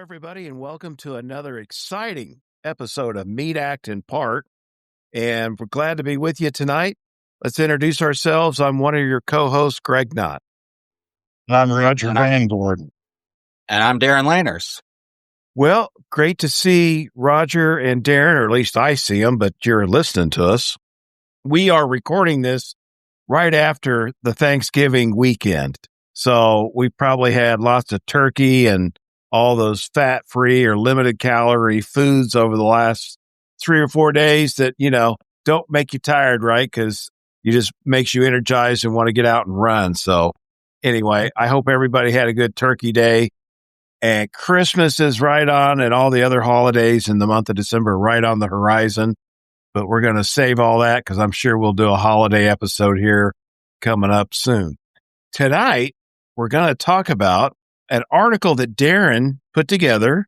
everybody, and welcome to another exciting episode of Meet, Act, and Part. And we're glad to be with you tonight. Let's introduce ourselves. I'm one of your co-hosts, Greg Knott. I'm Roger Van Gordon. And I'm Darren Lanners. Well, great to see Roger and Darren, or at least I see them, but you're listening to us. We are recording this right after the Thanksgiving weekend. So we probably had lots of turkey and all those fat-free or limited calorie foods over the last 3 or 4 days that, don't make you tired, right? Because it just makes you energized and want to get out and run. So anyway, I hope everybody had a good turkey day. And Christmas is right on, and all the other holidays in the month of December right on the horizon. But we're going to save all that because I'm sure we'll do a holiday episode here coming up soon. Tonight, we're going to talk about an article that Darren put together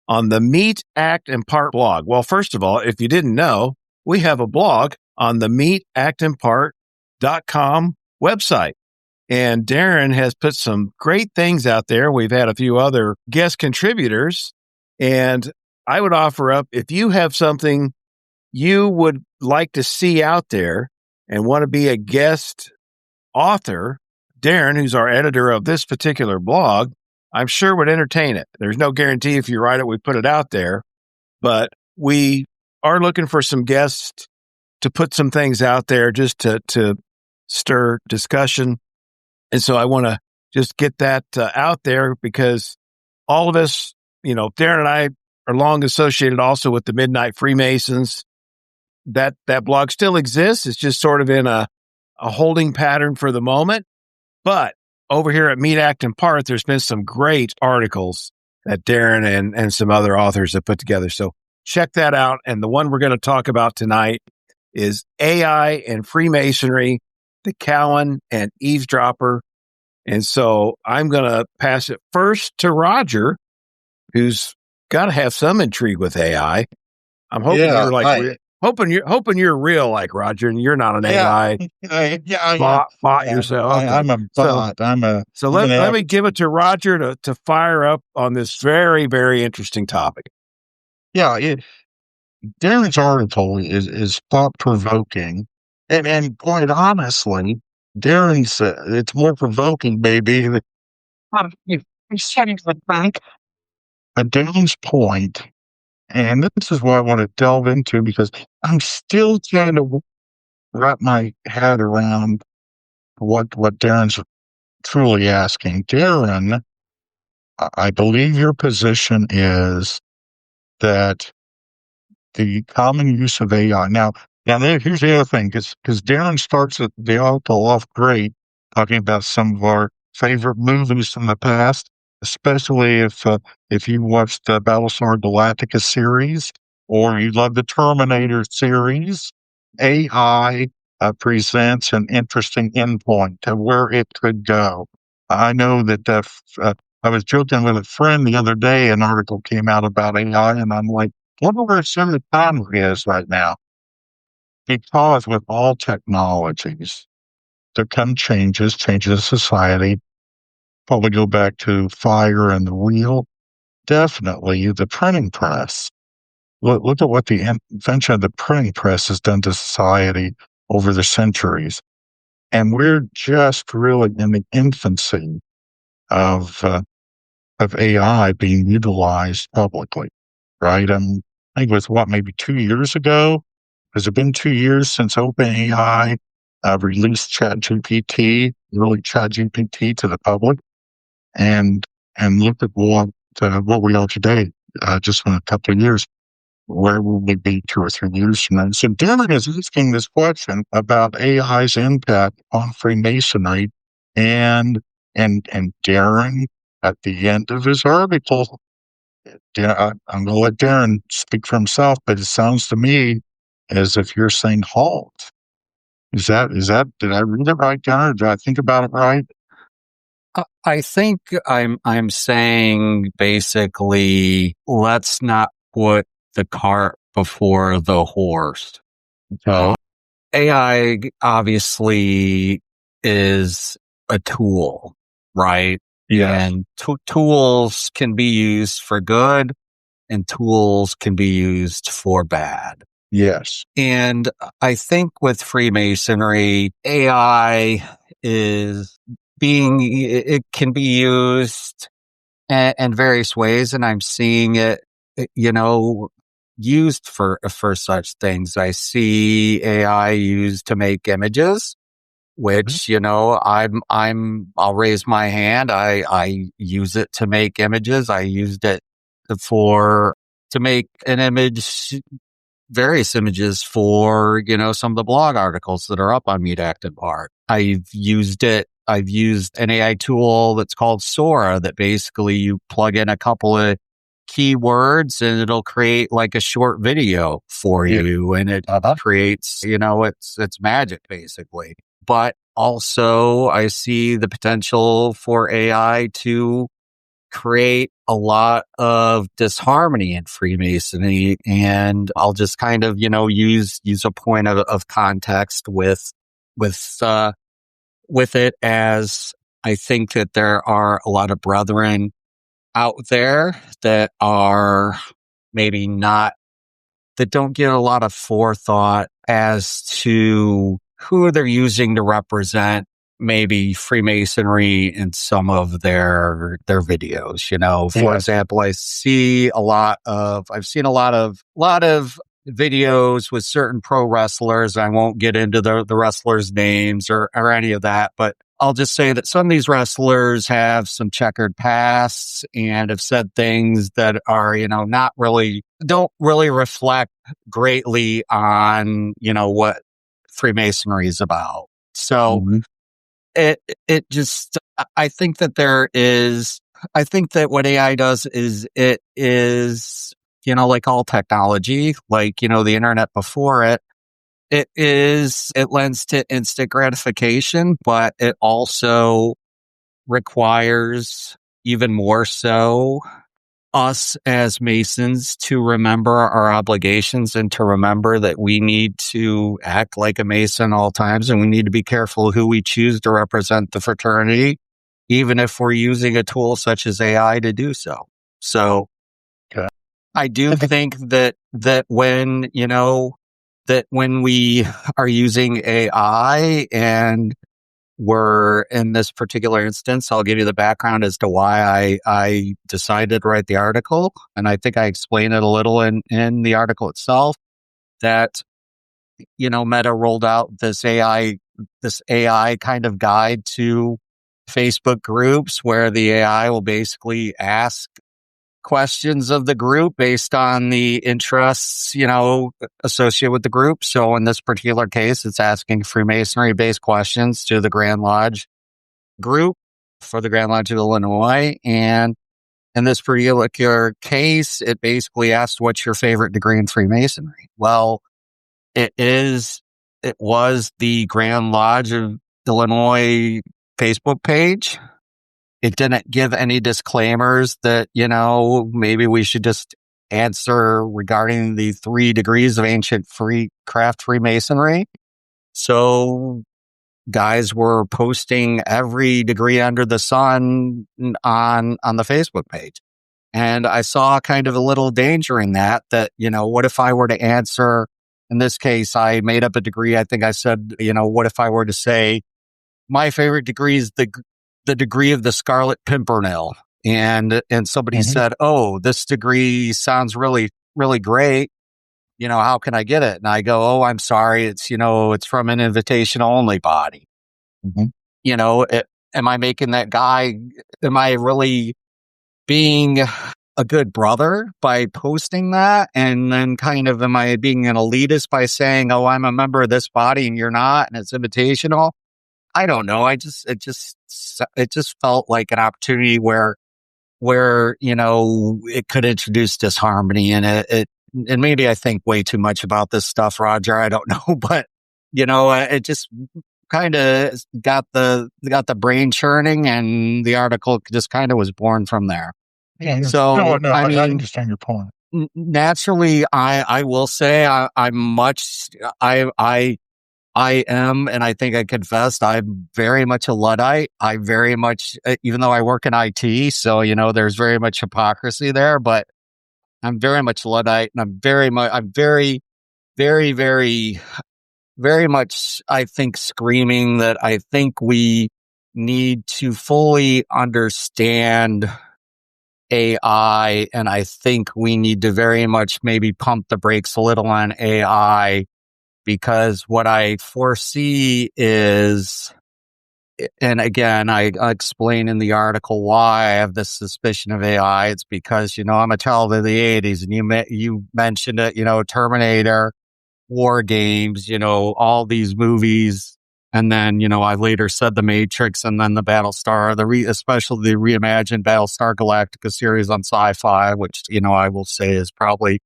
on the Meet, Act, and Part blog. Well, first of all, if you didn't know, we have a blog on the meetactandpart.com website. And Darren has put some great things out there. We've had a few other guest contributors. And I would offer up, if you have something you would like to see out there and want to be a guest author, Darren, who's our editor of this particular blog, I'm sure would entertain it. There's no guarantee if you write it, we put it out there, but we are looking for some guests to put some things out there just to stir discussion. And so I want to just get that out there because all of us, Darren and I are long associated also with the Midnight Freemasons. That blog still exists. It's just sort of in a holding pattern for the moment. But over here at Meet, Act, and Part, there's been some great articles that Darren and some other authors have put together. So check that out. And the one we're going to talk about tonight is AI and Freemasonry, the Cowan and Eavesdropper. And so I'm going to pass it first to Roger, who's got to have some intrigue with AI. I'm hoping you're like... Hoping you're real like Roger, and you're not an AI bot yourself. Okay. I'm a bot. Let me give it to Roger to fire up on this very, very interesting topic. Yeah, Darren's article is thought provoking, and quite honestly, Darren's it's more provoking, maybe. He's setting the bank. But Darren's point. And this is what I want to delve into because I'm still trying to wrap my head around what Darren's truly asking. Darren, I believe your position is that the common use of AI. Now here's the other thing, because Darren starts the article off great, talking about some of our favorite movies from the past. Especially if you watched the Battlestar Galactica series or you love the Terminator series, AI presents an interesting endpoint to where it could go. I know that I was joking with a friend the other day, an article came out about AI, and I'm like, wonder where Senator Connery is right now. Because with all technologies, there come changes of society. Probably go back to fire and the wheel. Definitely the printing press. Look at what the invention of the printing press has done to society over the centuries. And we're just really in the infancy of AI being utilized publicly, right? I think it was maybe 2 years ago? Has it been 2 years since OpenAI released ChatGPT, really ChatGPT to the public? And look at what we are today, just in a couple of years. Where will we be 2 or 3 years from now? So Darren is asking this question about AI's impact on Freemasonry, and Darren, at the end of his article, I'm going to let Darren speak for himself, but it sounds to me as if you're saying halt. Is that? Did I read it right, Darren? Did I think about it right? I think I'm saying basically, let's not put the cart before the horse. Okay. AI obviously is a tool, right? Yes. And tools can be used for good and tools can be used for bad. Yes. And I think with Freemasonry, AI it can be used in various ways. And I'm seeing it, used for such things. I see AI used to make images, which, I'll raise my hand. I use it to make images. I used it to make an image, various images for, some of the blog articles that are up on Meet Act and Part. I've used an AI tool that's called Sora that basically you plug in a couple of keywords and it'll create like a short video for you. And it creates, it's magic basically. But also I see the potential for AI to create a lot of disharmony in Freemasonry. And I'll just kind of, use a point of context with it, as I think that there are a lot of brethren out there that are maybe not, that don't get a lot of forethought as to who they're using to represent maybe Freemasonry in some of their videos. For example, I've seen a lot of videos with certain pro wrestlers. I won't get into the wrestlers' names or any of that, but I'll just say that some of these wrestlers have some checkered pasts and have said things that are, don't really reflect greatly on, what Freemasonry is about. So it just, I think that what AI does is it is, like all technology, like, the internet before it, it lends to instant gratification, but it also requires even more so us as Masons to remember our obligations and to remember that we need to act like a Mason all times, and we need to be careful who we choose to represent the fraternity, even if we're using a tool such as AI to do so. So I do think that when, that when we are using AI and we're in this particular instance, I'll give you the background as to why I decided to write the article. And I think I explain it a little in the article itself, that, Meta rolled out this AI kind of guide to Facebook groups where the AI will basically ask questions of the group based on the interests, associated with the group. So in this particular case, it's asking Freemasonry based questions to the Grand Lodge group for the Grand Lodge of Illinois. And in this particular case, it basically asked, what's your favorite degree in Freemasonry? Well, it was the Grand Lodge of Illinois Facebook page. It didn't give any disclaimers that, maybe we should just answer regarding the 3 degrees of ancient craft Freemasonry. So guys were posting every degree under the sun on the Facebook page. And I saw kind of a little danger in that, what if I were to answer, in this case, I made up a degree. I think I said, what if I were to say, my favorite degree is the degree of the Scarlet Pimpernel. And somebody said, oh, this degree sounds really, really great. How can I get it? And I go, oh, I'm sorry. It's, it's from an invitation only body. Am I making that guy, am I really being a good brother by posting that? And then kind of, am I being an elitist by saying, oh, I'm a member of this body and you're not, and it's invitational? I don't know. It just felt like an opportunity where, it could introduce disharmony, and and maybe I think way too much about this stuff, Roger. I don't know, but it just kind of got the brain churning, and the article just kind of was born from there. Yeah. So, I understand your point. Naturally, I will say I I am, and I think I confessed, I'm very much a Luddite. I very much, even though I work in IT, so, there's very much hypocrisy there, but I'm very much Luddite, and I'm very, very, very, very much, I think, screaming that I think we need to fully understand AI, and I think we need to very much maybe pump the brakes a little on AI, because what I foresee is, and again, I explain in the article why I have this suspicion of AI. It's because, I'm a child of the 80s, and you mentioned it, Terminator, War Games, all these movies. And then, I later said The Matrix, and then the Battlestar, especially the reimagined Battlestar Galactica series on Sci-Fi, which, I will say is probably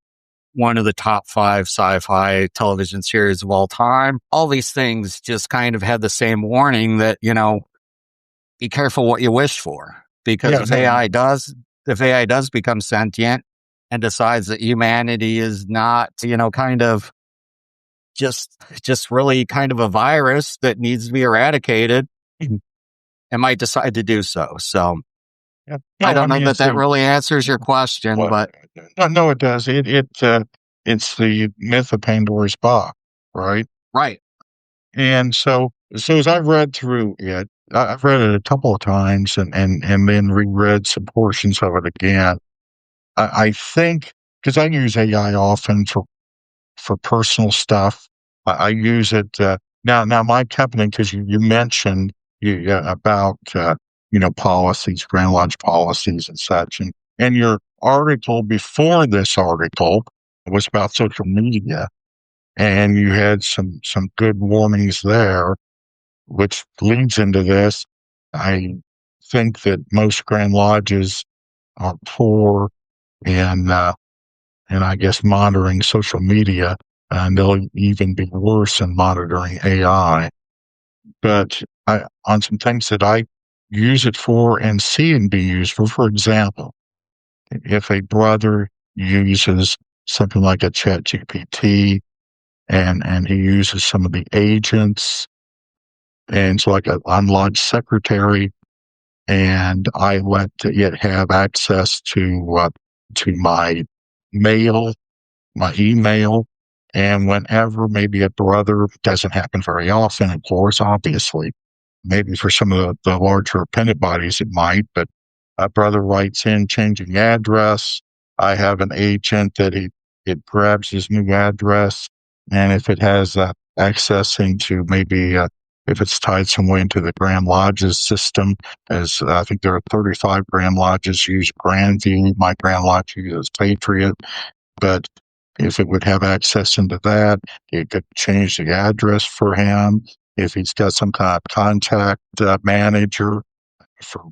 one of the top 5 sci-fi television series of all time. All these things just kind of had the same warning that, be careful what you wish for, because if AI does become sentient and decides that humanity is not, kind of just really kind of a virus that needs to be eradicated, it might decide to do so. So Yeah. I No, I don't know mean, that really answers your question, well, but no, it does. It's the myth of Pandora's box, right? right. And so as I've read through it, I've read it a couple of times and then reread some portions of it again. I think because I use AI often for personal stuff. I use it now. My company, because you mentioned about policies, Grand Lodge policies, and such, and your article before this article was about social media, and you had some good warnings there, which leads into this. I think that most Grand Lodges are poor in and I guess monitoring social media, and they'll even be worse in monitoring AI. But on some things that I use it for and see it be used for example, if a brother uses something like a chat GPT and he uses some of the agents and it's like an unlodged secretary, and I let it have access to mail my email. And whenever maybe a brother, doesn't happen very often, of course, obviously, maybe for some of the larger appendant bodies it might, but a brother writes in changing address. I have an agent that it grabs his new address. And if it has access into maybe, if it's tied some way into the Grand Lodge's system, as I think there are 35 Grand Lodges use Grandview, my Grand Lodge uses Patriot. But if it would have access into that, it could change the address for him. If he's got some kind of contact manager for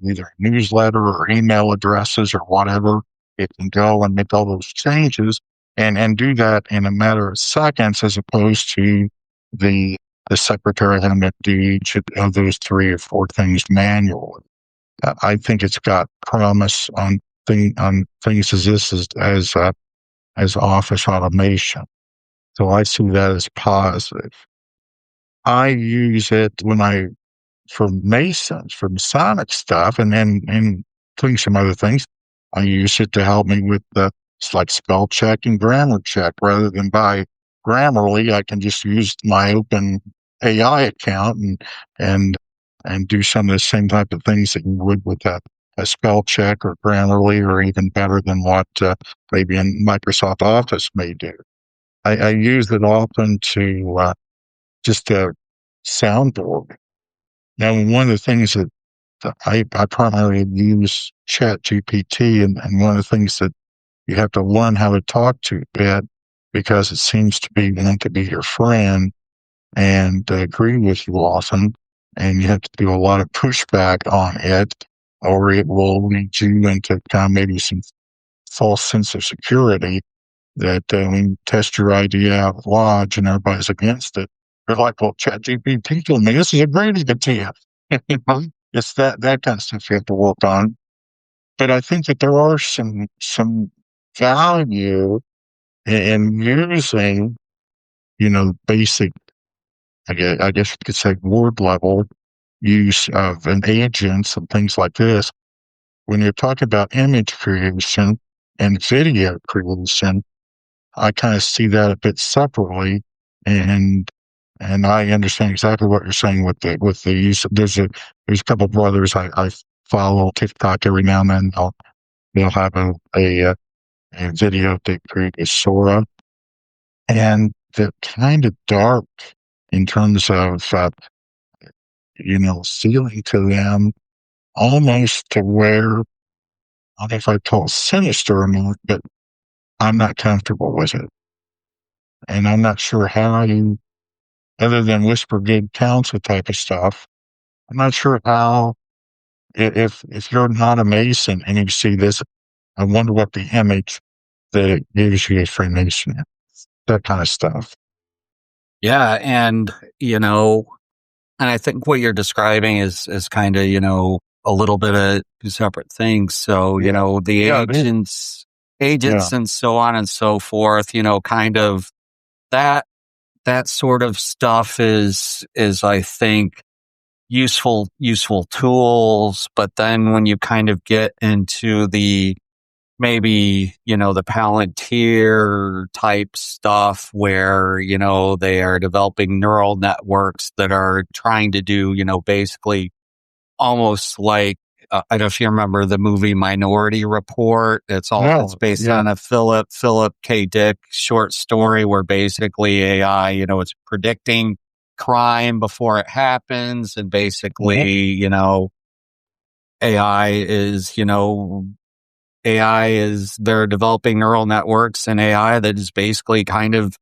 either newsletter or email addresses or whatever, it can go and make all those changes and do that in a matter of seconds, as opposed to the the secretary having to do each of those 3 or 4 things manually. I think it's got promise on things as this as office automation. So I see that as positive. I use it for Masons, for Masonic stuff, and doing some other things. I use it to help me with it's like spell check and grammar check. Rather than buy Grammarly, I can just use my open AI account and and do some of the same type of things that you would with a spell check or Grammarly, or even better than what maybe in Microsoft Office may do. I use it often to just a soundboard. Now, one of the things that I primarily use Chat GPT, and one of the things that you have to learn how to talk to it, because it seems to be meant to be your friend and agree with you often, and you have to do a lot of pushback on it, or it will lead you into kind of maybe some false sense of security that when you test your idea out of Lodge and everybody's against it, they're like, well, ChatGPT told me this is a great idea. You know, it's that kind of stuff you have to work on. But I think that there are some value in using, basic I guess you could say word level use of an agents and things like this. When you're talking about image creation and video creation, I kind of see that a bit separately, and I understand exactly what you're saying with the use. There's a couple brothers I follow on TikTok every now and then. They'll have a video they create a Sora, and they're kind of dark in terms of feeling to them almost to where, I don't know if I call it sinister or not, but I'm not comfortable with it. And I'm not sure how you, other than whisper good counsel type of stuff, I'm not sure how, if you're not a Mason and you see this, I wonder what the image that it gives you is Freemason, that kind of stuff. Yeah. And, and I think what you're describing is kind of, a little bit of two separate things. So, the agents and so on and so forth, kind of that sort of stuff is I think useful tools. But then when you kind of get into the maybe, the Palantir type stuff where, they are developing neural networks that are trying to do, basically almost like, I don't know if you remember the movie Minority Report. It's based on a Philip K. Dick short story where basically AI, it's predicting crime before it happens. And basically, AI is they're developing neural networks and AI that is basically kind of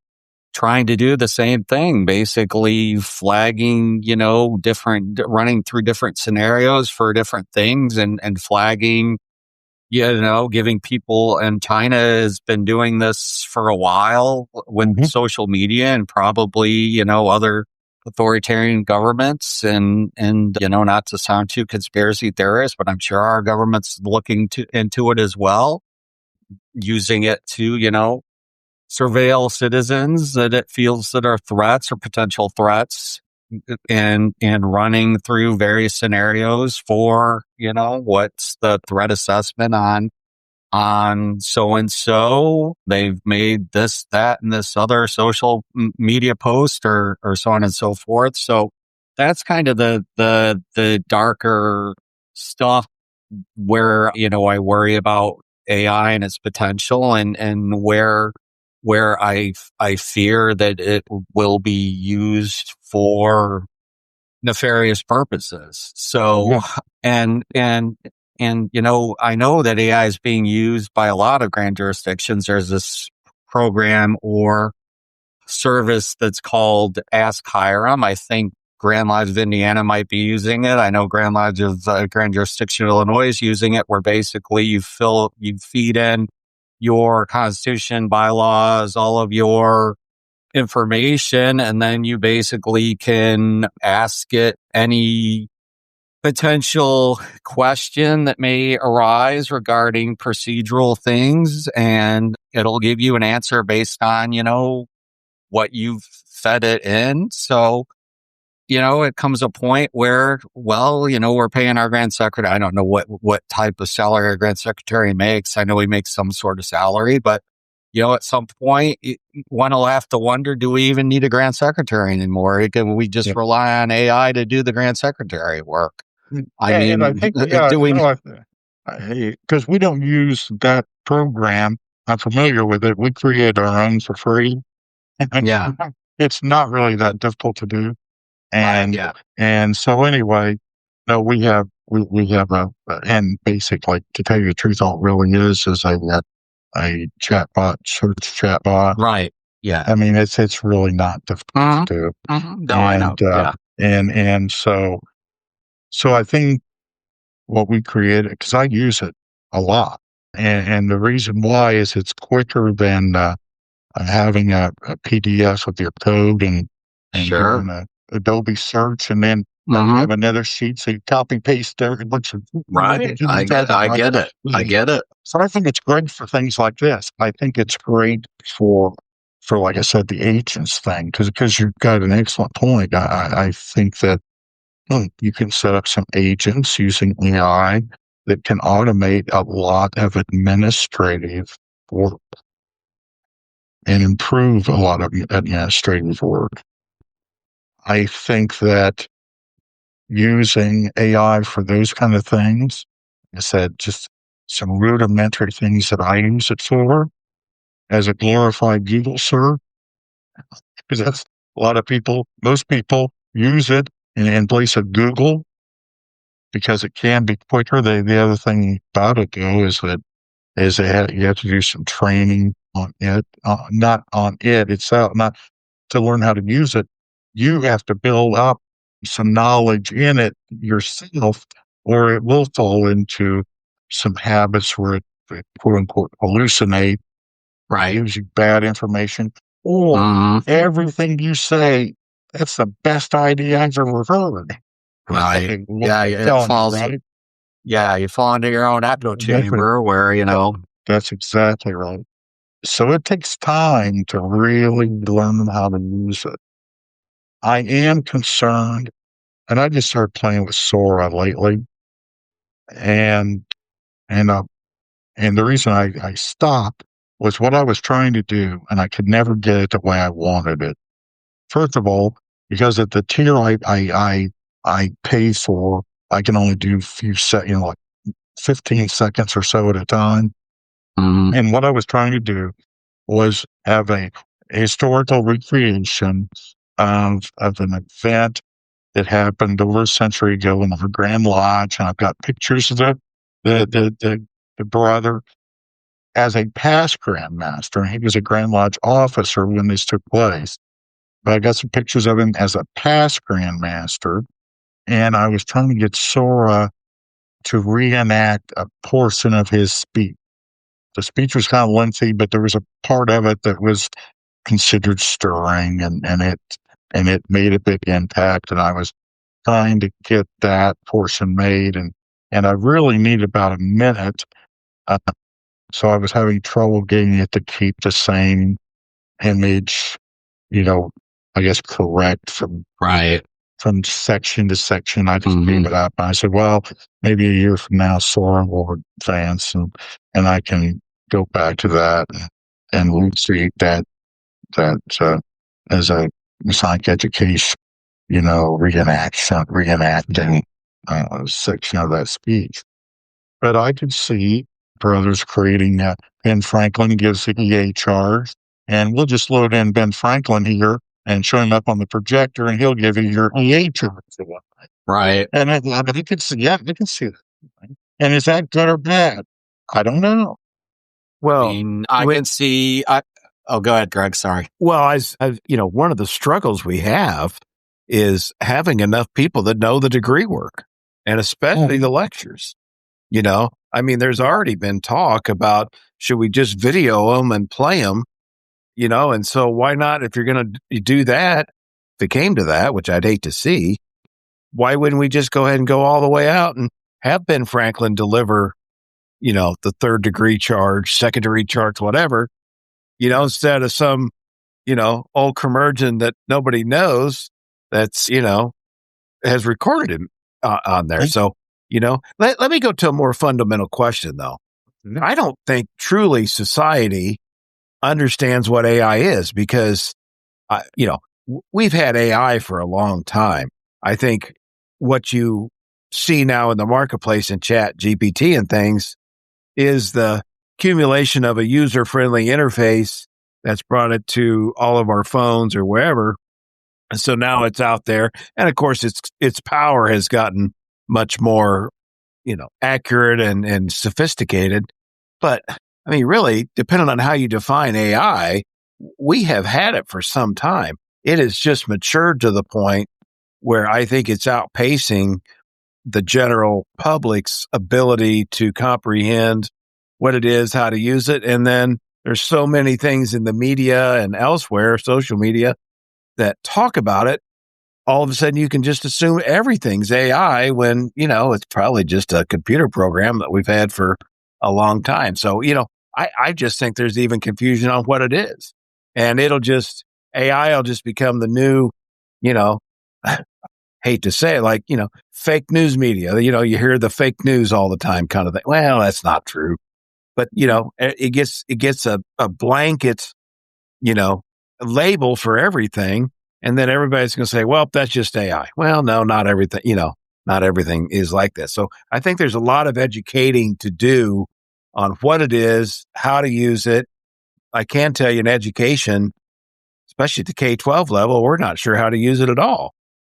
trying to do the same thing, basically flagging, running through different scenarios for different things and flagging, giving people, and China has been doing this for a while with social media and probably, other authoritarian governments and, not to sound too conspiracy theorist, but I'm sure our government's looking into it as well, using it to, surveil citizens that it feels that are threats or potential threats and running through various scenarios for, what's the threat assessment on so-and-so. They've made this, that, and this other social media post or so on and so forth. So that's kind of the darker stuff where, I worry about AI and its potential and where I fear that it will be used for nefarious purposes. So, and I know that AI is being used by a lot of grand jurisdictions. There's this program or service that's called Ask Hiram. I think Grand Lodge of Indiana might be using it. I know Grand Lodge of Grand Jurisdiction of Illinois is using it, where basically you feed in your constitution, bylaws, all of your information, and then you basically can ask it any potential question that may arise regarding procedural things, and it'll give you an answer based on, what you've fed it in. So, it comes a point where, well, we're paying our grand secretary. I don't know what type of salary our grand secretary makes. I know he makes some sort of salary, but, at some point, one will have to wonder, do we even need a grand secretary anymore? Can we just rely on AI to do the grand secretary work? I think, because we don't use that program. I'm familiar with it. We create our own for free. It's not really that difficult to do. And so anyway, no, we have and basically, to tell you the truth, all it really is a chatbot, search chatbot. Right. Yeah. I mean, it's really not difficult to do. No, I know. And so I think what we created, because I use it a lot, and the reason why is it's quicker than having a PDF with your code and doing a Adobe search, and then you have another sheet, so you copy paste there. Right. I get it. So I think it's great for things like this. I think it's great for for, like I said, the agents thing, because you've got an excellent point. I think that you can set up some agents using AI that can automate a lot of administrative work and improve a lot of administrative work. I think that using AI for those kind of things, like I said, just some rudimentary things that I use it for as a glorified Google search, because that's a lot of people, most people use it in place of Google because it can be quicker. The other thing about it though is that you have to do some training on it, not on it itself, not to learn how to use it. You have to build up some knowledge in it yourself, or it will fall into some habits where it quote unquote hallucinate, Right. gives you bad information, or everything you say, that's the best idea I've ever heard. Right. What Yeah. I'm It telling you, falls. right? Yeah. You fall into your own echo That's right. chamber where, That's exactly right. So it takes time to really learn how to use it. I am concerned, and I just started playing with Sora lately, and and uh, and the reason I stopped was what I was trying to do, and I could never get it the way I wanted it. First of all, because at the tier I pay for, I can only do a few like 15 seconds or so at a time. And what I was trying to do was have a historical recreation of an event that happened over a century ago in the Grand Lodge, and I've got pictures of the brother as a past Grand Master, and he was a Grand Lodge officer when this took place. But I got some pictures of him as a past Grand Master, and I was trying to get Sora to reenact a portion of his speech. The speech was kind of lengthy, but there was a part of it that was considered stirring, and it made a big impact. And I was trying to get that portion made, and I really need about a minute. Uh, so I was having trouble getting it to keep the same image, I guess correct from section to section. I just gave it up. I said, well, maybe a year from now, Sora will advance, and I can go back to that and treat that as a Masonic education, reenacting section of that speech. But I could see brothers creating Ben Franklin gives the EA charge, and we'll just load in Ben Franklin here and show him up on the projector, and he'll give you your EA charge. Right. And I you can see, yeah, I can see that. And is that good or bad? I don't know. Well, I can see. Oh, go ahead, Greg. Sorry. Well, as one of the struggles we have is having enough people that know the degree work, and especially the lectures. There's already been talk about should we just video them and play them, and so why not, if you're going to do that, if it came to that, which I'd hate to see, why wouldn't we just go ahead and go all the way out and have Ben Franklin deliver, the third degree charge, second degree charge, whatever, instead of some, old curmudgeon that nobody knows that's, has recorded him on there. So, let me go to a more fundamental question, though. I don't think truly society understands what AI is because, we've had AI for a long time. I think what you see now in the marketplace in Chat GPT and things is the accumulation of a user-friendly interface that's brought it to all of our phones or wherever. And so now it's out there. And of course, its power has gotten much more, accurate and sophisticated. But really, depending on how you define AI, we have had it for some time. It has just matured to the point where I think it's outpacing the general public's ability to comprehend what it is, how to use it. And then there's so many things in the media and elsewhere, social media, that talk about it. All of a sudden you can just assume everything's AI when, it's probably just a computer program that we've had for a long time. So, I just think there's even confusion on what it is. and AI will just become the new, you know, hate to say it, like, fake news media. You hear the fake news all the time kind of thing. Well, that's not true. But, it gets a blanket, you know, label for everything. And then everybody's going to say, well, that's just AI. Well, no, not everything, not everything is like this. So I think there's a lot of educating to do on what it is, how to use it. I can tell you in education, especially at the K-12 level, we're not sure how to use it at all,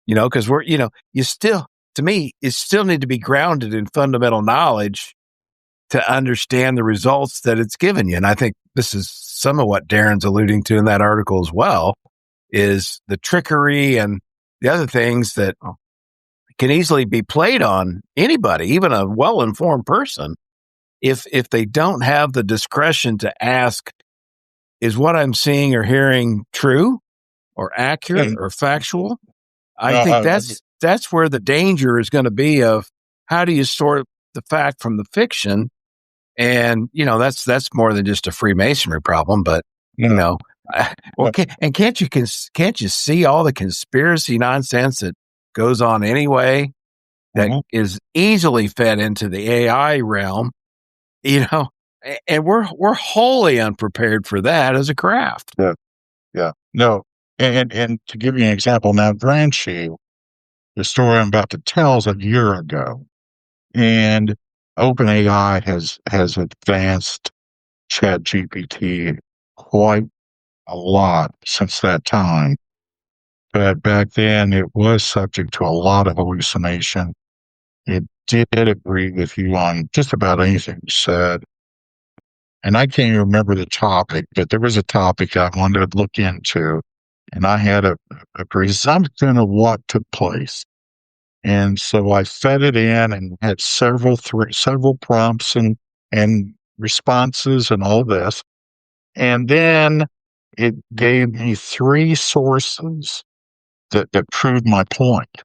because to me, you still need to be grounded in fundamental knowledge to understand the results that it's given you. And I think this is some of what Darren's alluding to in that article as well, is the trickery and the other things that can easily be played on anybody, even a well-informed person, if they don't have the discretion to ask, is what I'm seeing or hearing true or accurate or factual? I think that's where the danger is going to be of how do you sort the fact from the fiction. And, that's more than just a Freemasonry problem, but, can't you see all the conspiracy nonsense that goes on anyway that is easily fed into the AI realm, and we're wholly unprepared for that as a craft. Yeah. No. And to give you an example, now, Granchi, the story I'm about to tell is a year ago. And OpenAI has advanced ChatGPT quite a lot since that time. But back then, it was subject to a lot of hallucination. It did agree with you on just about anything you said. And I can't even remember the topic, but there was a topic I wanted to look into. And I had a presumption of what took place. And so I fed it in and had several prompts and responses and all this. And then it gave me 3 sources that proved my point.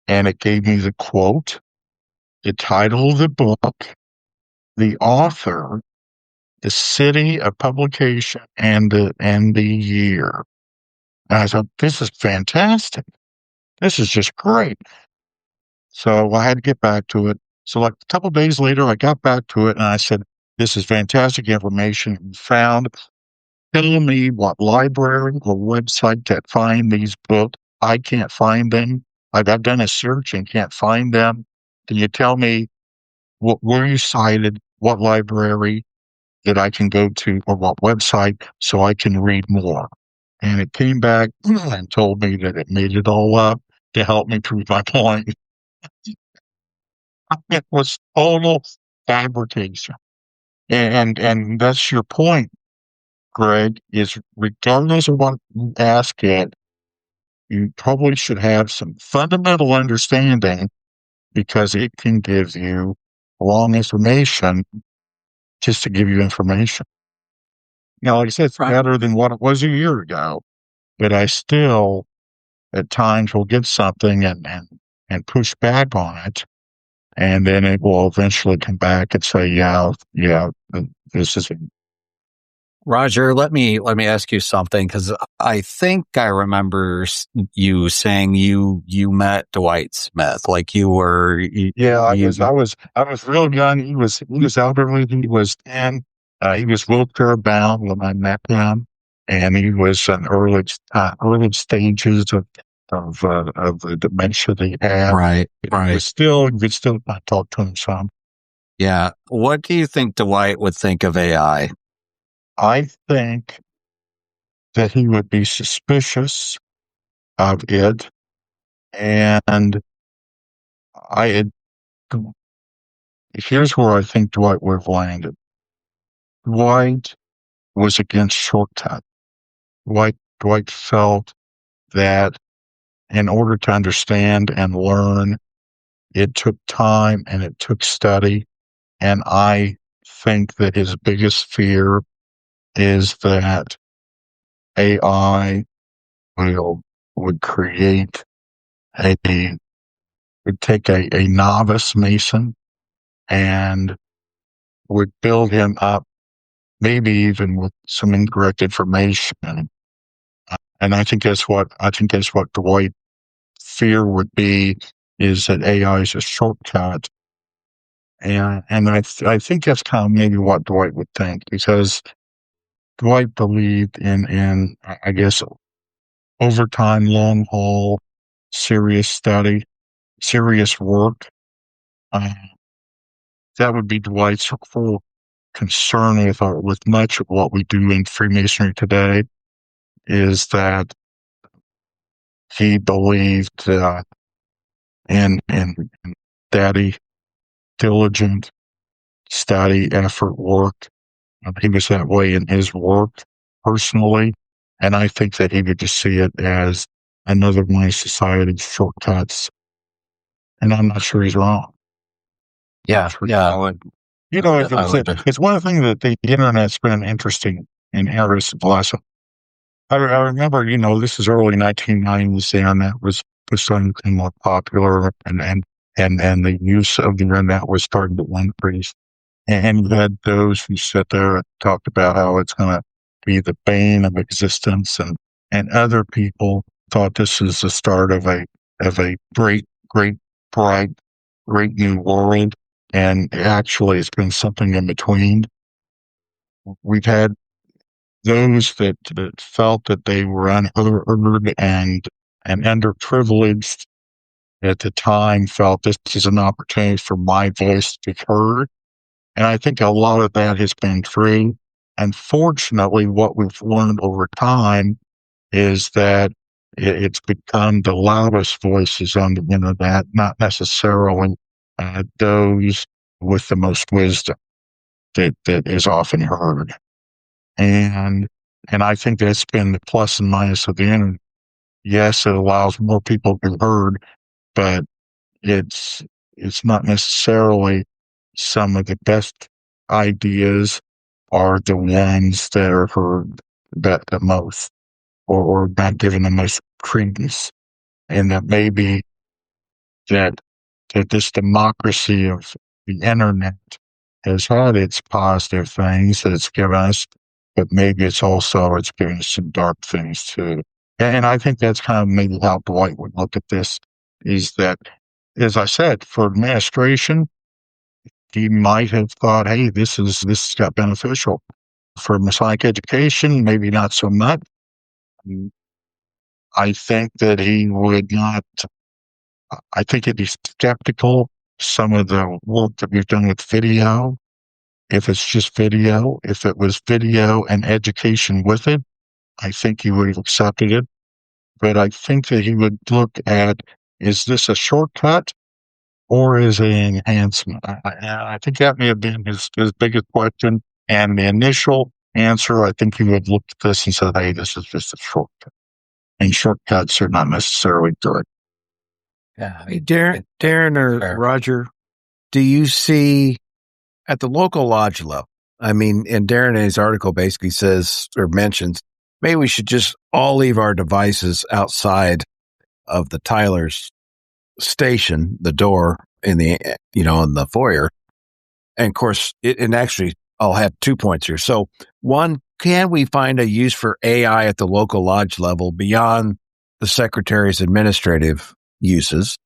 And it gave me the quote, the title of the book, the author, the city of publication, and the year. And I thought, this is fantastic. This is just great. So I had to get back to it. So like a couple of days later, I got back to it and I said, this is fantastic information you found. Tell me what library or website that find these books. I can't find them. I've done a search and can't find them. Can you tell me where you cited, what library that I can go to, or what website so I can read more? And it came back and told me that it made it all up to help me prove my point. It was total fabrication. And that's your point, Greg, is regardless of what you ask it, you probably should have some fundamental understanding because it can give you wrong information just to give you information. Like I said, it's better than what it was a year ago, but I still at times will get something and push back on it. And then it will eventually come back and say, yeah, this is Roger, let me ask you something, because I think I remember you saying you met Dwight Smith, like you were. I was real young. He was elderly. He was 10. He was wheelchair bound when I met him, and he was in early stages of the dementia that he had. Right. You could still talk to him some. Yeah. What do you think Dwight would think of AI? I think that he would be suspicious of it, and here's where I think Dwight would have landed. Dwight was against shortcut. Dwight felt that in order to understand and learn, it took time and it took study. And I think that his biggest fear is that AI would create would take a novice Mason and would build him up maybe even with some incorrect information. And I think that's what Dwight fear would be, is that AI is a shortcut. And I think that's kind of maybe what Dwight would think, because Dwight believed in I guess overtime, long haul, serious study, serious work. Uh, that would be Dwight's full concern with much of what we do in Freemasonry today, is that he believed in steady, diligent study, effort, work. He was that way in his work personally, and I think that he would just see it as another one of society's shortcuts. And I'm not sure he's wrong. Yeah, I would. It's one thing that the internet's been interesting in Harris' lesson. I remember, this is early 1990s. The internet was starting to become more popular, and the use of the internet was starting to increase. And you had those who sat there and talked about how it's going to be the bane of existence, and other people thought this is the start of a great, bright, great new world. And actually, it's been something in between. We've had those that felt that they were unheard and underprivileged at the time, felt this is an opportunity for my voice to be heard. And I think a lot of that has been true. And fortunately, what we've learned over time is that it's become the loudest voices on the internet, not necessarily those with the most wisdom that is often heard. And I think that's been the plus and minus of the internet. Yes, it allows more people to be heard, but it's not necessarily some of the best ideas are the ones that are heard the most, or not given the most credence. And that maybe that this democracy of the internet has had its positive things that it's given us, but maybe it's given us some dark things too. And I think that's kind of maybe how Dwight would look at this, is that, as I said, for administration, he might have thought, hey, this got beneficial. For Masonic education, maybe not so much. I think that he would not, I think he'd be skeptical some of the work that we've done with video. If it's just video, if it was video and education with it, I think he would have accepted it. But I think that he would look at, is this a shortcut or is it an enhancement? I think that may have been his biggest question. And the initial answer, I think he would look at this and say, hey, this is just a shortcut. And shortcuts are not necessarily good. Yeah. Hey, Darren or Roger, do you see at the local lodge level? I mean, and Darren in his article basically says or mentions, maybe we should just all leave our devices outside of the Tyler's station, the door in the, in the foyer. And of course, and actually I'll have 2 points here. So one, can we find a use for AI at the local lodge level beyond the secretary's administrative uses?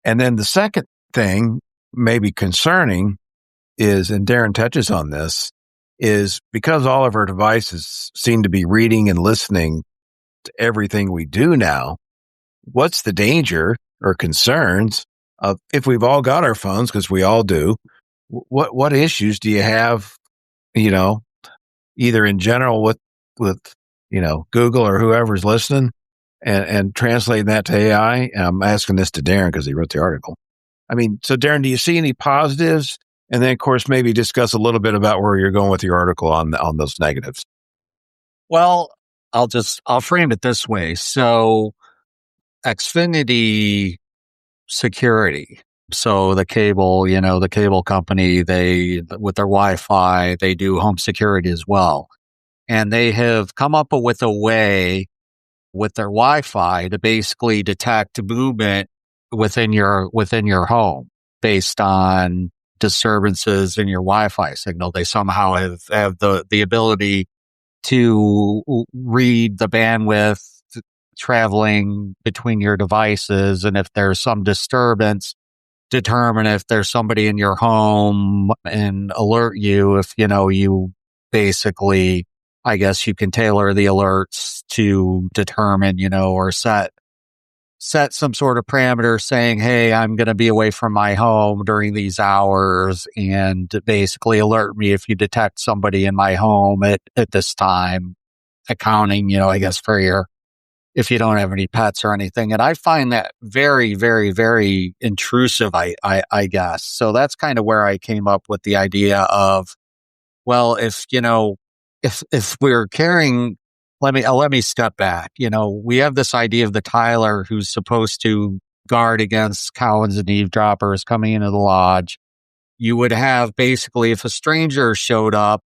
And then the second thing, maybe concerning, is, and Darren touches on this, is because all of our devices seem to be reading and listening to everything we do now, what's the danger or concerns of, if we've all got our phones, because we all do, what issues do you have, either in general with Google or whoever's listening, and translating that to AI? And I'm asking this to Darren because he wrote the article. I mean, so Darren, do you see any positives? And then, of course, maybe discuss a little bit about where you're going with your article on those negatives. Well, I'll frame it this way. So Xfinity Security. So the cable company, they, with their Wi-Fi, they do home security as well. And they have come up with a way with their Wi-Fi to basically detect movement within your home based on disturbances in your Wi-Fi signal. They somehow have the ability to read the bandwidth traveling between your devices. And if there's some disturbance, determine if there's somebody in your home and alert you. If, you basically, I guess you can tailor the alerts to determine, or set some sort of parameter saying, hey, I'm going to be away from my home during these hours, and basically alert me if you detect somebody in my home at this time, accounting, I guess if you don't have any pets or anything. And I find that very, very, very intrusive, I guess. So that's kind of where I came up with the idea of, well, if we're carrying, let me step back. We have this idea of the Tyler who's supposed to guard against cowards and eavesdroppers coming into the lodge. You would have basically, if a stranger showed up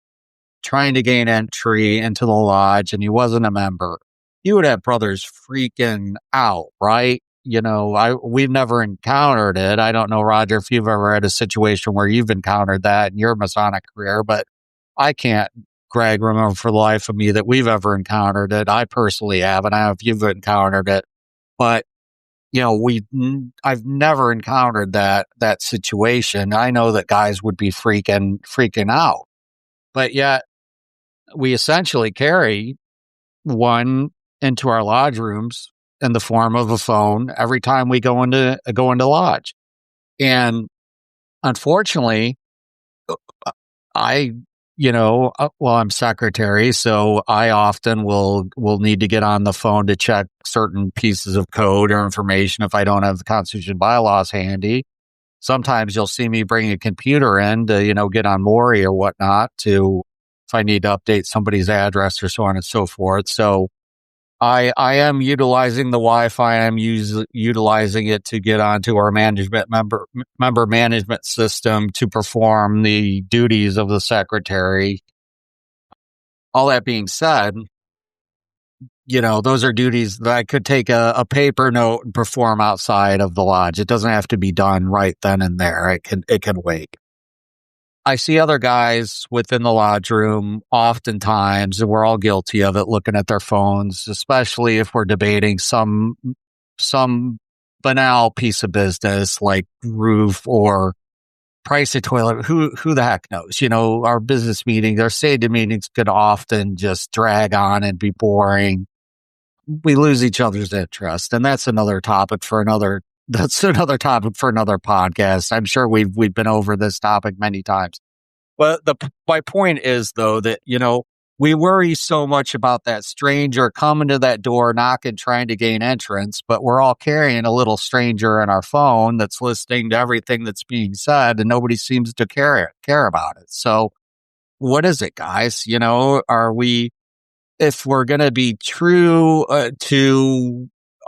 trying to gain entry into the lodge and he wasn't a member, you would have brothers freaking out, right? We've never encountered it. I don't know, Roger, if you've ever had a situation where you've encountered that in your Masonic career, but I can't, Greg, remember for the life of me that we've ever encountered it. I personally haven't. I don't know if you've encountered it, but I've never encountered that situation. I know that guys would be freaking out, but yet we essentially carry one into our lodge rooms in the form of a phone every time we go into lodge. And unfortunately, I'm secretary, so I often will need to get on the phone to check certain pieces of code or information if I don't have the Constitution bylaws handy. Sometimes you'll see me bring a computer in to, get on Maury or whatnot if I need to update somebody's address or so on and so forth. So I am utilizing the Wi-Fi. I'm utilizing it to get onto our member management system to perform the duties of the secretary. All that being said, those are duties that I could take a paper note and perform outside of the lodge. It doesn't have to be done right then and there. It can wait. I see other guys within the lodge room oftentimes, and we're all guilty of it, looking at their phones, especially if we're debating some banal piece of business like roof or price of toilet. Who the heck knows? Our business meetings, our SADA meetings could often just drag on and be boring. We lose each other's interest, and that's another topic for another podcast. I'm sure we've been over this topic many times. But my point is, though, that, we worry so much about that stranger coming to that door, knocking, trying to gain entrance, but we're all carrying a little stranger in our phone that's listening to everything that's being said, and nobody seems to care about it. So what is it, guys? If we're going to be true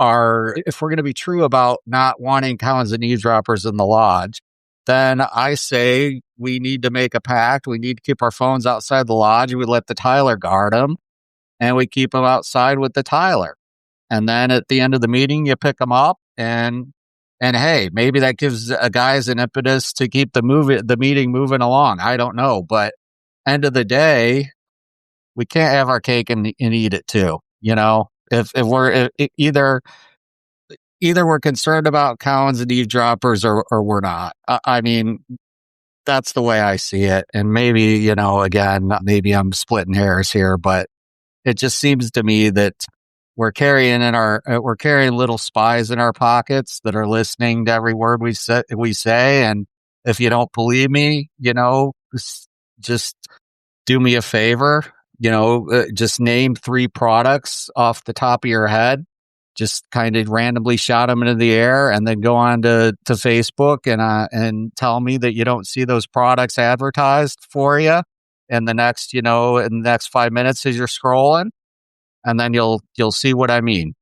if we're going to be true about not wanting cowards and eavesdroppers in the lodge, then I say we need to make a pact. We need to keep our phones outside the lodge. We let the Tyler guard them, and we keep them outside with the Tyler. And then at the end of the meeting, you pick them up, and hey, maybe that gives guys an impetus to keep the meeting moving along. I don't know, but end of the day, we can't have our cake and eat it too. If we're either we're concerned about cowards and eavesdroppers or we're not. I mean, that's the way I see it. And maybe, again, maybe I'm splitting hairs here, but it just seems to me that we're carrying little spies in our pockets that are listening to every word we say. And if you don't believe me, just do me a favor, just name 3 products off the top of your head. Just kind of randomly shout them into the air and then go on to Facebook and tell me that you don't see those products advertised for you in the next 5 minutes as you're scrolling, and then you'll see what I mean.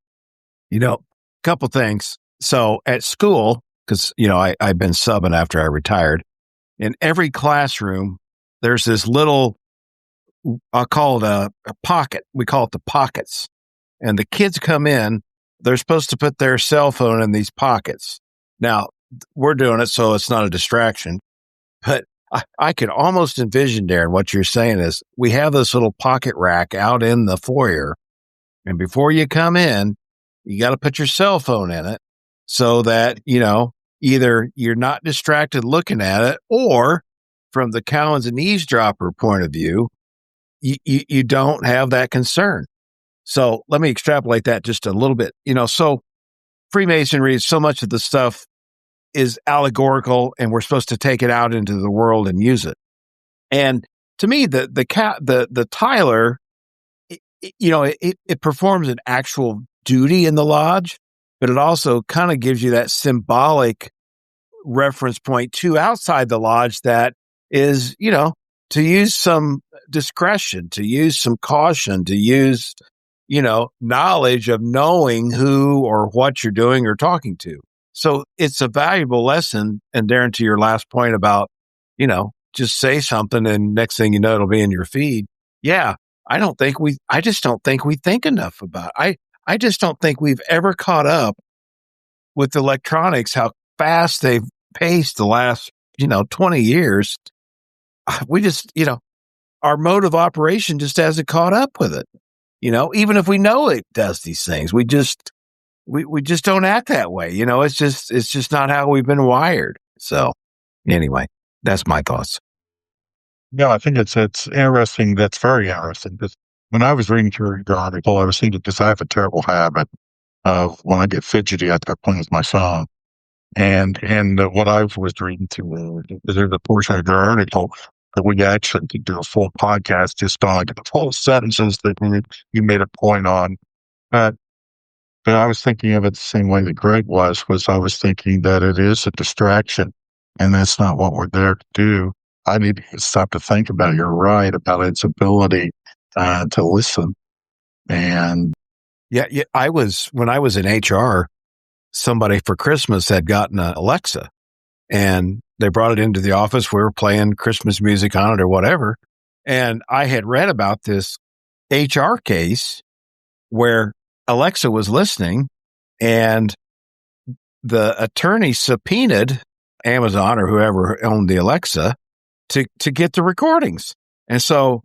Couple things. So at school, because I've been subbing after I retired, in every classroom there's this little, I'll call it a pocket. We call it the pockets, and the kids come in. They're supposed to put their cell phone in these pockets. Now, we're doing it so it's not a distraction. But I can almost envision, Darren, what you're saying is we have this little pocket rack out in the foyer. And before you come in, you got to put your cell phone in it so that, either you're not distracted looking at it, or from the Collins and eavesdropper point of view, you don't have that concern. So let me extrapolate that just a little bit. So Freemasonry, so much of the stuff is allegorical, and we're supposed to take it out into the world and use it. And to me, the Tyler, it performs an actual duty in the lodge, but it also kind of gives you that symbolic reference point to outside the lodge that is, to use some discretion, to use some caution, to use, knowledge of knowing who or what you're doing or talking to. So it's a valuable lesson. And Darren, to your last point about, just say something and next thing you know, it'll be in your feed. Yeah. I just don't think we think enough about it. I just don't think we've ever caught up with electronics, how fast they've paced the last, 20 years. We just, our mode of operation just hasn't caught up with it. Even if we know it does these things, we just don't act that way. It's just not how we've been wired. So anyway, that's my thoughts. No, I think it's interesting. That's very interesting, because when I was reading through your article, I was thinking, because I have a terrible habit of when I get fidgety, I start playing with my phone. And what I was reading through, there's a portion of your article that we actually could do a full podcast just on like the full sentences that you made a point on. But I was thinking of it the same way that Greg was I was thinking that it is a distraction, and that's not what we're there to do. I need to stop to think about it. You're right about its ability to listen. And yeah, when I was in HR, somebody for Christmas had gotten an Alexa, and they brought it into the office. We were playing Christmas music on it or whatever. And I had read about this HR case where Alexa was listening, and the attorney subpoenaed Amazon or whoever owned the Alexa to get the recordings. And so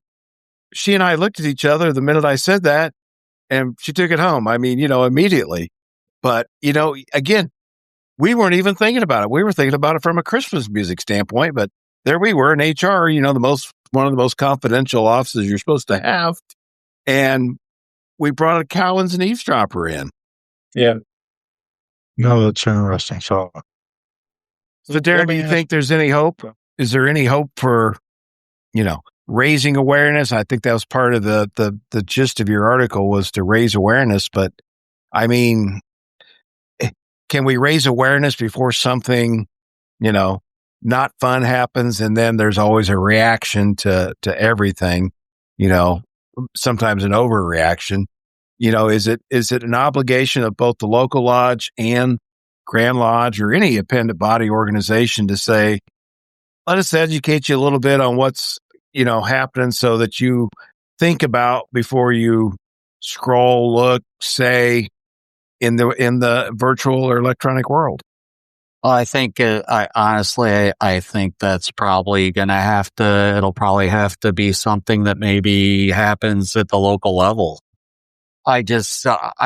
she and I looked at each other the minute I said that, and she took it home. I mean, immediately. But, again, we weren't even thinking about it. We were thinking about it from a Christmas music standpoint, but there we were in HR, one of the most confidential offices you're supposed to have. And we brought a Collins and eavesdropper in. yeah, no, that's interesting. So Darren, do you think there's any hope? Is there any hope for, raising awareness? I think that was part of the gist of your article, was to raise awareness. But I mean, can we raise awareness before something, not fun happens? And then there's always a reaction to everything, sometimes an overreaction. Is it an obligation of both the local lodge and Grand Lodge or any appendant body organization to say, let us educate you a little bit on what's, happening, so that you think about before you scroll, look, say in the virtual or electronic world? Well, I think, I think that's probably it'll probably have to be something that maybe happens at the local level. I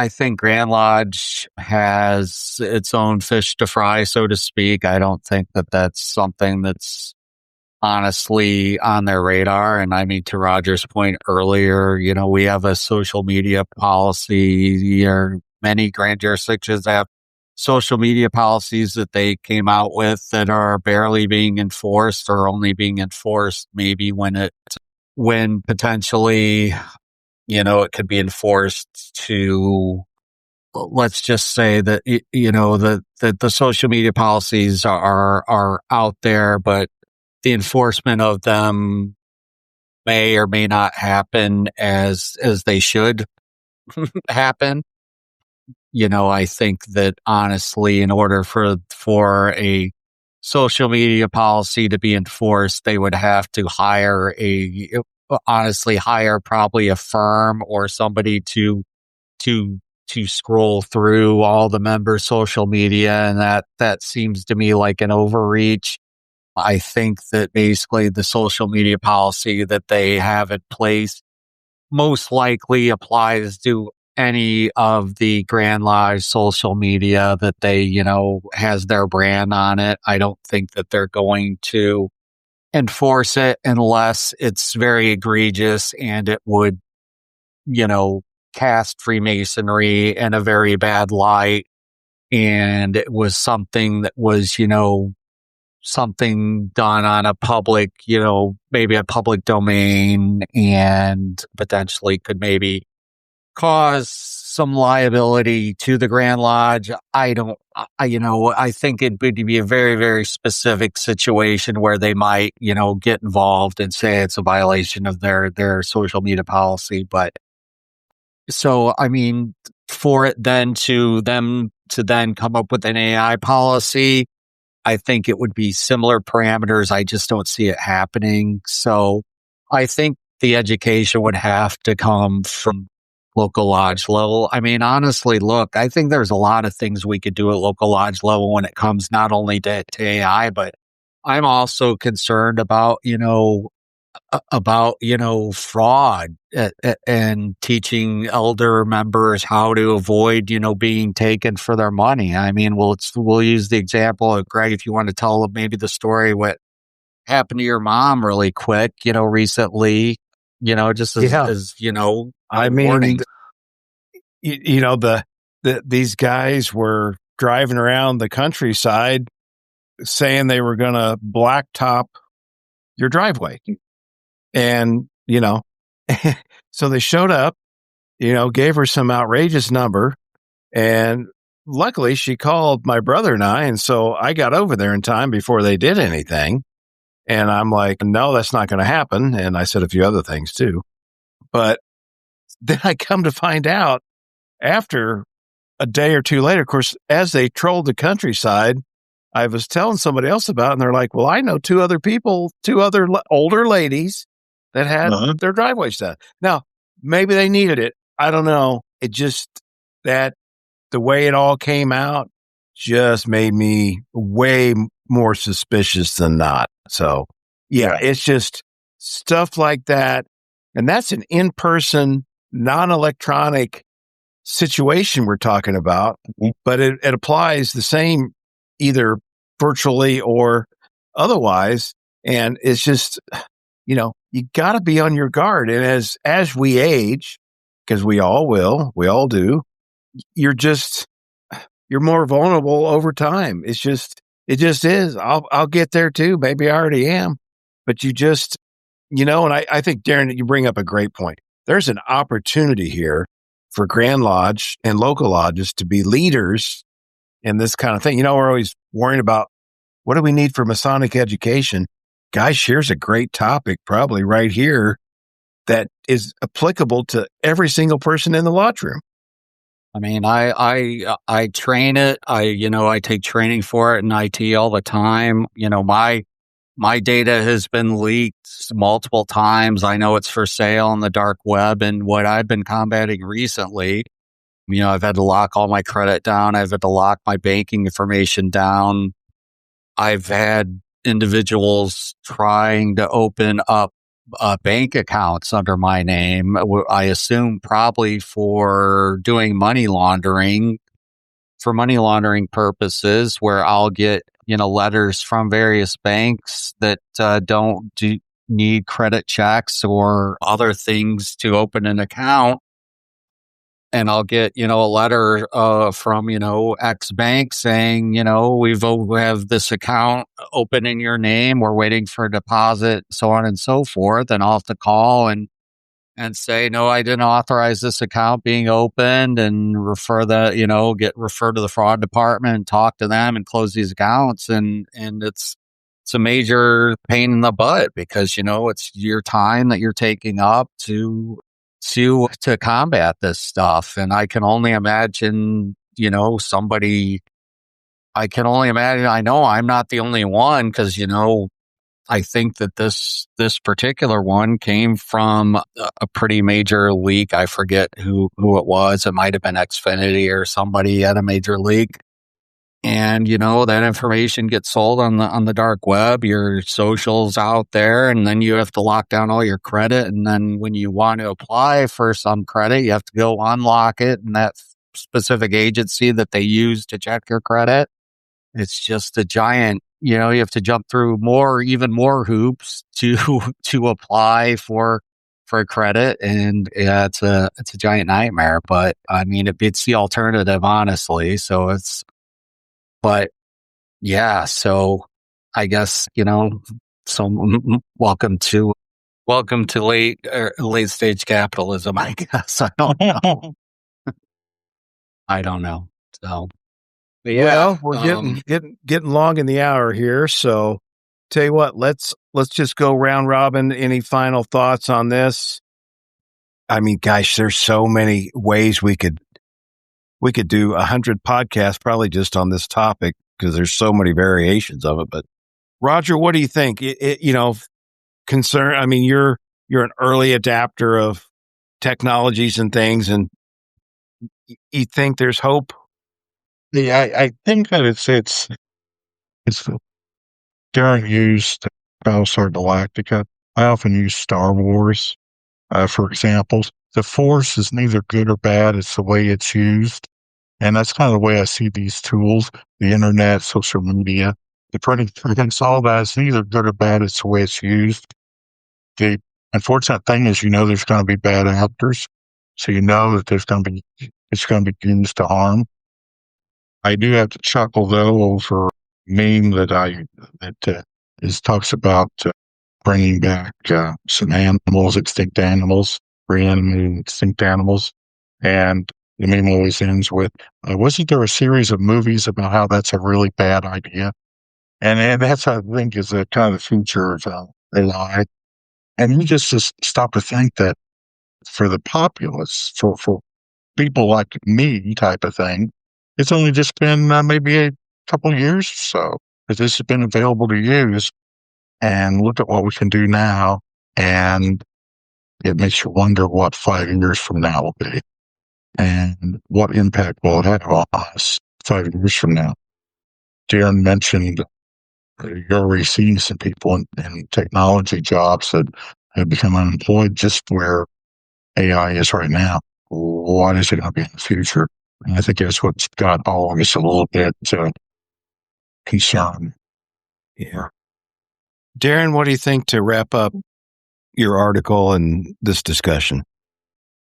think Grand Lodge has its own fish to fry, so to speak. I don't think that that's something that's honestly on their radar. And I mean, to Roger's point earlier, we have a social media policy, or many grand jurisdictions have social media policies that they came out with that are barely being enforced, or only being enforced maybe when potentially, it could be enforced to, let's just say that, that the social media policies are out there, but the enforcement of them may or may not happen as they should happen. I think that honestly, in order for a social media policy to be enforced, they would have to hire probably a firm or somebody to scroll through all the members' social media. And that seems to me like an overreach. I think that basically the social media policy that they have in place most likely applies to any of the Grand Lodge social media that they, has their brand on it. I don't think that they're going to enforce it unless it's very egregious and it would, cast Freemasonry in a very bad light. And it was something that was, something done on a public, maybe a public domain and potentially could maybe cause some liability to the Grand Lodge. I think it would be a very, very specific situation where they might, get involved and say it's a violation of their social media policy. But so, I mean, for it then to them to then come up with an AI policy, I think it would be similar parameters. I just don't see it happening. So I think the education would have to come from local lodge level. I mean, honestly, look, I think there's a lot of things we could do at local lodge level when it comes not only to AI, but I'm also concerned about, fraud and teaching elder members how to avoid, being taken for their money. I mean, we'll use the example of Greg, if you want to tell maybe the story, what happened to your mom really quick, recently, just as I mean, warning. These guys were driving around the countryside saying they were going to blacktop your driveway. And, so they showed up, gave her some outrageous number. And luckily she called my brother and I. And so I got over there in time before they did anything. And I'm like, no, that's not going to happen. And I said a few other things too. But then I come to find out after a day or two later, of course, as they trolled the countryside, I was telling somebody else about it, and they're like, well, I know two other older ladies that had their driveways done. Now, maybe they needed it. I don't know. It just, the way it all came out just made me way more suspicious than not. So, yeah, it's just stuff like that. And that's an in-person, non-electronic situation we're talking about, but it applies the same either virtually or otherwise. And it's just, you got to be on your guard. And as we age, because we all do, you're more vulnerable over time. It just is. I'll get there too. Maybe I already am, but you just, and I think, Darren, you bring up a great point. There's an opportunity here for Grand Lodge and local lodges to be leaders in this kind of thing. We're always worrying about what do we need for Masonic education? Guys, here's a great topic probably right here that is applicable to every single person in the lodge room. I mean, I train it. I take training for it in IT all the time. My data has been leaked multiple times. I know it's for sale on the dark web. And what I've been combating recently, I've had to lock all my credit down. I've had to lock my banking information down. I've had individuals trying to open up bank accounts under my name. I assume probably for doing money laundering, for money laundering purposes, where I'll get letters from various banks that don't need credit checks or other things to open an account. And I'll get, a letter from, X bank saying, we have this account open in your name. We're waiting for a deposit, so on and so forth. And I'll have to call and say, no, I didn't authorize this account being opened, and refer referred to the fraud department and talk to them and close these accounts. And it's a major pain in the butt because, it's your time that you're taking up to combat this stuff. And I can only imagine, I know I'm not the only one because, I think that this particular one came from a pretty major leak. I forget who it was. It might have been Xfinity or somebody at a major leak. And, that information gets sold on the dark web, your socials out there, and then you have to lock down all your credit. And then when you want to apply for some credit, you have to go unlock it in that specific agency that they use to check your credit. It's just a giant, you have to jump through even more hoops to apply for credit. And yeah, it's a giant nightmare, but I mean, it beats the alternative, honestly. But yeah, so I guess, welcome to late stage capitalism, I guess. I don't know. I don't know. So, but yeah, Well, we're getting long in the hour here, so tell you what, let's just go round robin. Any final thoughts on this? I mean, gosh, there's so many ways we could do 100 podcasts probably just on this topic because there's so many variations of it. But Roger, what do you think? Concern. I mean, you're an early adapter of technologies and things, and you think there's hope? Yeah, I think that it's during used Battlestar Galactica. I often use Star Wars for examples. The Force is neither good or bad; it's the way it's used, and that's kind of the way I see these tools: the internet, social media, the printing. Against all that, it's neither good or bad; it's the way it's used. The unfortunate thing is, there's going to be bad actors, so that it's going to be used to harm. I do have to chuckle though over a meme that talks about bringing back some animals, extinct animals, reanimating extinct animals, and the meme always ends with, "Wasn't there a series of movies about how that's a really bad idea?" And that's I think is a kind of the future of AI. And you just stop to think that for the populace, for people like me type of thing, it's only just been maybe a couple of years or so that this has been available to use. And look at what we can do now. And it makes you wonder what 5 years from now will be and what impact will it have on us 5 years from now. Darren mentioned you're already seeing some people in technology jobs that have become unemployed just where AI is right now. What is it going to be in the future? And I think that's what's got all of us a little bit concerned. Yeah. Darren, what do you think to wrap up your article and this discussion?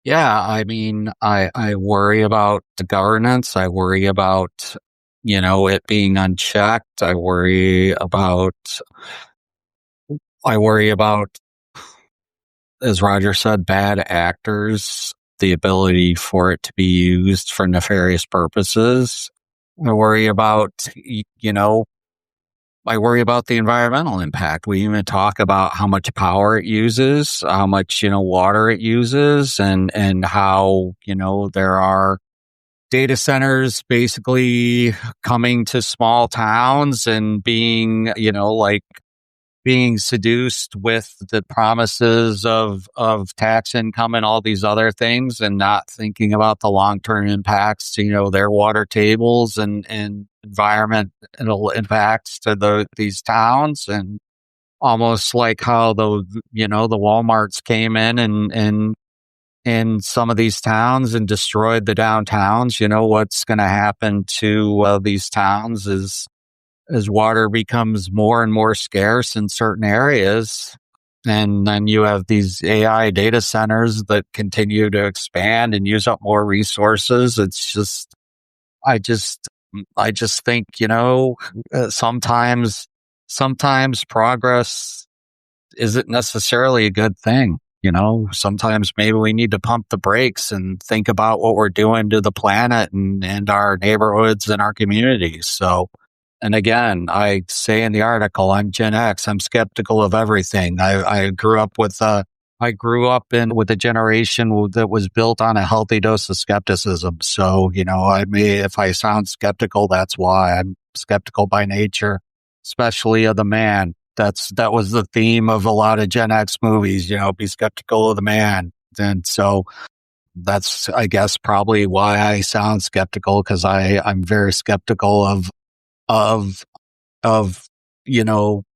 Yeah, I mean, I worry about the governance. I worry about, it being unchecked. I worry about, as Roger said, bad actors, the ability for it to be used for nefarious purposes. I worry about, the environmental impact. We even talk about how much power it uses, how much, water it uses, and how, there are data centers basically coming to small towns and being, being seduced with the promises of tax income and all these other things and not thinking about the long-term impacts to, their water tables and environmental impacts to these towns. And almost like how the Walmarts came in some of these towns and destroyed the downtowns. What's going to happen to these towns as water becomes more and more scarce in certain areas. And then you have these AI data centers that continue to expand and use up more resources. It's just, I just think, sometimes progress isn't necessarily a good thing. Sometimes maybe we need to pump the brakes and think about what we're doing to the planet and our neighborhoods and our communities. So, and again, I say in the article, I'm Gen X. I'm skeptical of everything. I grew up with a generation that was built on a healthy dose of skepticism. So, if I sound skeptical, that's why. I'm skeptical by nature, especially of the man. That was the theme of a lot of Gen X movies, be skeptical of the man. And so that's, I guess, probably why I sound skeptical, because I'm very skeptical of,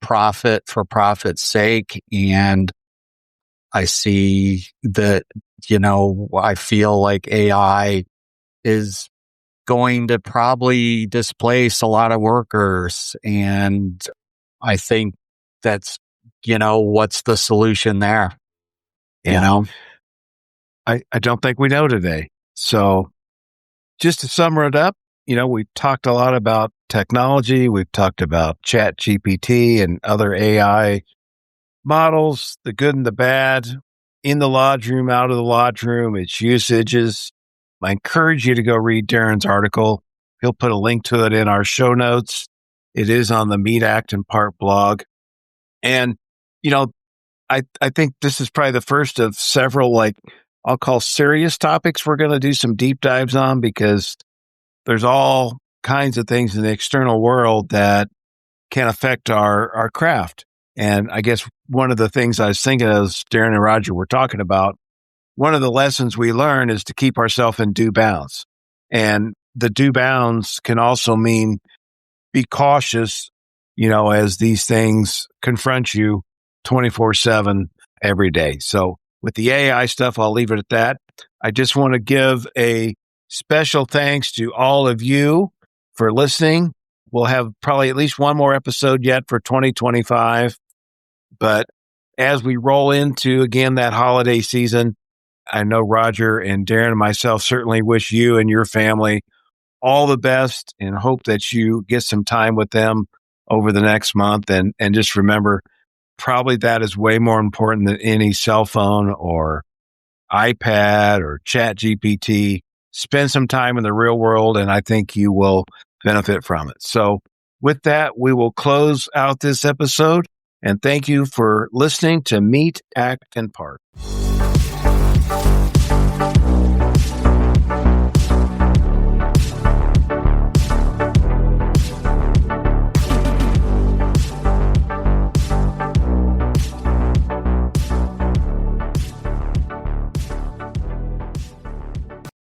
profit for profit's sake. And I see that, I feel like AI is going to probably displace a lot of workers. And I think that's, what's the solution there? Yeah. I don't think we know today. So just to sum it up, we talked a lot about technology. We've talked about Chat GPT and other AI models, the good and the bad, in the lodge room, out of the lodge room, its usages. I encourage you to go read Darren's article. He'll put a link to it in our show notes. It is on the Meet, Act, and Part blog. And, I think this is probably the first of several, I'll call serious topics we're going to do some deep dives on, because there's all kinds of things in the external world that can affect our craft. And I guess one of the things I was thinking as Darren and Roger were talking about, one of the lessons we learn is to keep ourselves in due bounds. And the due bounds can also mean be cautious, as these things confront you 24/7 every day. So with the AI stuff, I'll leave it at that. I just want to give a special thanks to all of you for listening. We'll have probably at least one more episode yet for 2025. But as we roll into, again, that holiday season, I know Roger and Darren and myself certainly wish you and your family all the best, and hope that you get some time with them over the next month. And just remember, probably that is way more important than any cell phone or iPad or Chat GPT. Spend some time in the real world, and I think you will benefit from it. So with that, we will close out this episode, and thank you for listening to Meet, Act, and Part.